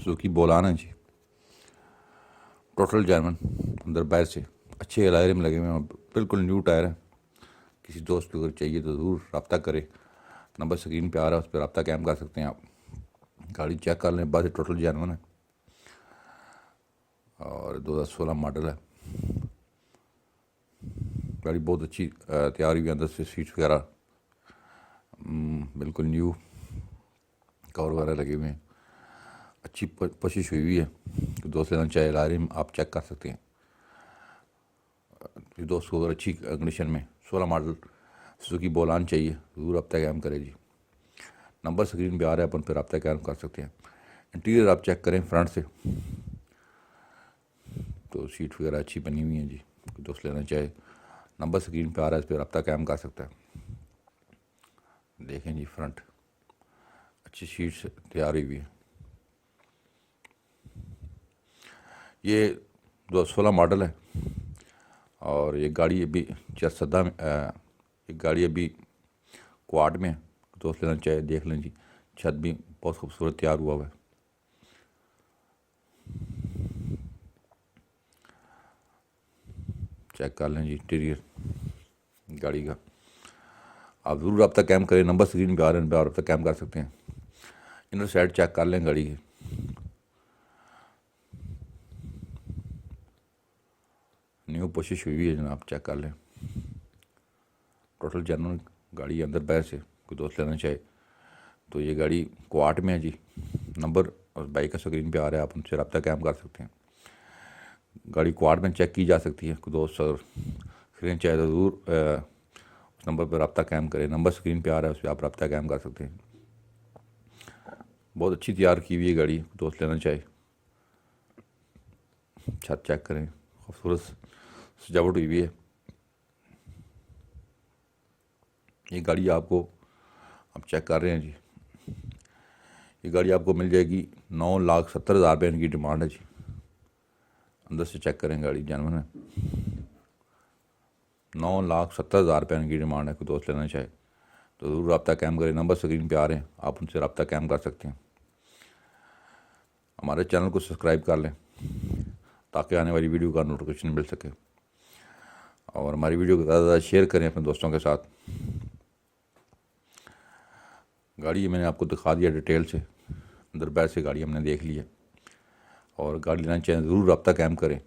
Suzuki Bolan ہے جی، total German, اندر باہر سے اچھے الائرے میں لگے ہوئے ہیں، بالکل نیو ٹائر ہیں۔ کسی دوست کو اگر چاہیے تو ضرور رابطہ کرے، نمبر اسکرین پہ آ رہا ہے، اس پہ رابطہ قائم کر سکتے ہیں آپ۔ گاڑی چیک کر لیں، بس ٹوٹل جرمن ہے اور 2016 ماڈل ہے۔ گاڑی بہت اچھی تیار ہوئی ہے، اندر سے سیٹس وغیرہ بالکل نیو، کور وغیرہ لگے ہوئے ہیں، اچھی پشش ہوئی ہوئی ہے۔ دوست لینا چاہے الائرے میں آپ چیک کر سکتے ہیں۔ دوست کو اگر اچھی کنڈیشن میں 16 ماڈل سوزوکی بولان چاہیے ضرور رابطہ قائم کرے جی، نمبر اسکرین پہ آ رہا ہے، اپن پہ رابطہ قائم کر سکتے ہیں۔ انٹیریئر آپ چیک کریں فرنٹ سے تو سیٹ وغیرہ اچھی بنی ہوئی ہیں جی، دوست لینا چاہے نمبر اسکرین پہ آ رہا ہے، اس پہ رابطہ قائم کر سکتا ہے۔ دیکھیں جی فرنٹ اچھی سیٹس تیار ہوئی ہوئی ہے۔ یہ 2016 ماڈل ہے اور یہ گاڑی ابھی چرسدہ میں، یہ گاڑی ابھی کوارٹ میں ہے، دوست لینا چاہے دیکھ لیں جی، چھت بھی بہت خوبصورت تیار ہوا ہوا ہے۔ چیک کر لیں جی انٹیریئر گاڑی کا، آپ ضرور رابطہ قائم کریں، نمبر اسکرین پہ آ رہے ہیں، پہ رابطہ قائم کر سکتے ہیں۔ انر سائڈ چیک کر لیں گاڑی کی، نیو پوشش ہوئی ہوئی ہے جناب، چیک کر لیں۔ ٹوٹل جرمن گاڑی اندر باہر سے، کوئی دوست لینا چاہے تو یہ گاڑی کوارٹ میں ہے جی، نمبر اور بائک کا اسکرین پہ آ رہا ہے، آپ ان سے رابطہ قائم کر سکتے ہیں۔ گاڑی کوارٹ میں چیک کی جا سکتی ہے، کوئی دوست اگر خریدنا چاہے تو ضرور اس نمبر پہ رابطہ قائم کریں، نمبر اسکرین پہ آ رہا ہے، اس پہ آپ رابطہ قائم کر سکتے ہیں۔ بہت اچھی تیار کی ہوئی ہے گاڑی، دوست لینا چاہے چھت چیک کریں، خوبصورت سجاوٹ ہوئی ہوئی ہے۔ یہ گاڑی آپ کو آپ چیک کر رہے ہیں جی، یہ گاڑی آپ کو مل جائے گی 9,70,000 روپے ان کی ڈیمانڈ ہے جی، اندر سے چیک کریں گاڑی جرمن ہے، 9,70,000 روپے ان کی ڈیمانڈ ہے۔ کوئی دوست لینا چاہے تو ضرور رابطہ قائم کریں، نمبر اسکرین پہ آ رہے ہیں، آپ ان سے رابطہ قائم کر سکتے ہیں۔ ہمارے چینل کو سبسکرائب کر لیں تاکہ آنے والی ویڈیو کا نوٹیفیکیشن مل سکے، اور ہماری ویڈیو کو زیادہ سے زیادہ شیئر کریں اپنے دوستوں کے ساتھ۔ گاڑی میں نے آپ کو دکھا دیا ڈیٹیل سے، اندر باہر سے گاڑی ہم نے دیکھ لی ہے، اور گاڑی لینا چاہیں ضرور رابطہ قائم کریں۔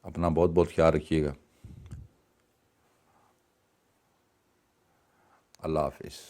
اپنا بہت بہت خیال رکھیے گا۔ اللہ حافظ۔